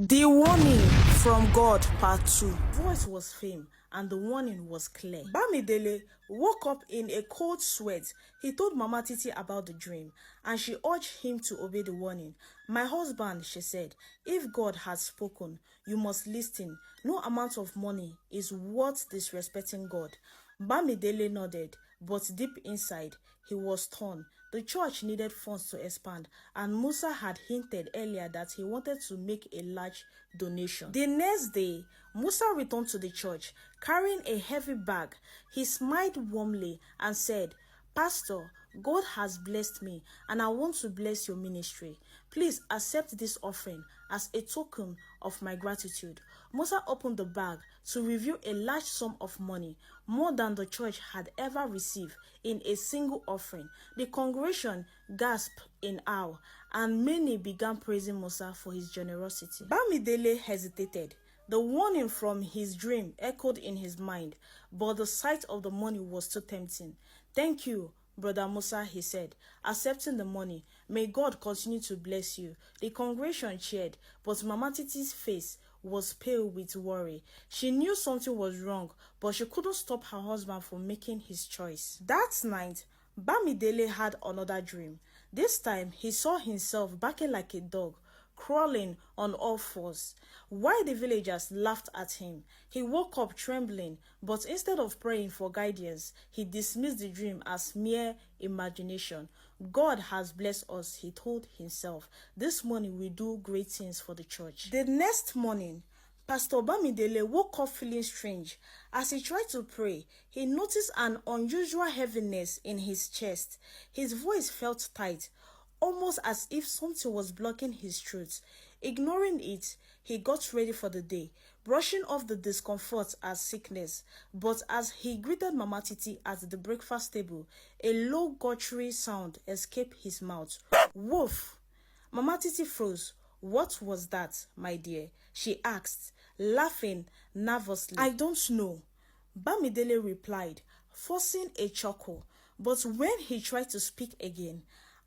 The Warning from God Part 2. Voice was firm and the warning was clear. Bamidele woke up in a cold sweat. He told Mama Titi about the dream and she urged him to obey the warning. My husband, she said, if God has spoken, you must listen. No amount of money is worth disrespecting God. Bamidele nodded, but deep inside, he was torn. The church needed funds to expand, and Musa had hinted earlier that he wanted to make a large donation. The next day, Musa returned to the church, carrying a heavy bag. He smiled warmly and said, Pastor, God has blessed me and I want to bless your ministry. Please accept this offering as a token of my gratitude. Musa opened the bag to reveal a large sum of money, more than the church had ever received in a single offering. The congregation gasped in awe and many began praising Musa for his generosity. Bamidele hesitated. The warning from his dream echoed in his mind, but the sight of the money was too tempting. Thank you, Brother Musa, he said, accepting the money. May God continue to bless you. The congregation cheered, but Mama Titi's face was pale with worry. She knew something was wrong, but she couldn't stop her husband from making his choice. That night, Bamidele had another dream. This time, he saw himself barking like a dog, crawling on all fours. While the villagers laughed at him, he woke up trembling, but instead of praying for guidance, he dismissed the dream as mere imagination. God has blessed us, he told himself. This morning we do great things for the church. The next morning, Pastor Bamidele woke up feeling strange. As he tried to pray, he noticed an unusual heaviness in his chest. His voice felt tight, almost as if something was blocking his throat. Ignoring it, he got ready for the day, brushing off the discomfort as sickness. But as he greeted Mama Titi at the breakfast table, a low guttural sound escaped his mouth. Woof! Mama Titi froze. What was that, my dear? She asked, laughing nervously. I don't know, Bamidele replied, forcing a chuckle. But when he tried to speak again,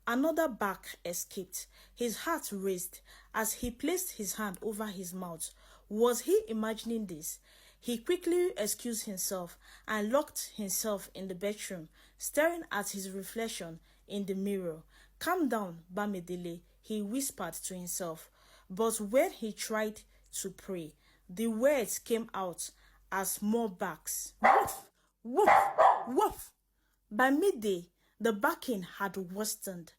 another bark escaped. His heart raced as he placed his hand over his mouth. Was he imagining this? He quickly excused himself and locked himself in the bedroom, staring at his reflection in the mirror. Calm down, Bamidele, he whispered to himself. But when he tried to pray, the words came out as more barks. Woof! Woof! Woof! By midday, the barking had worsened.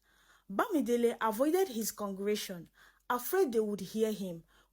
Bamidele avoided his congregation, afraid they would hear him.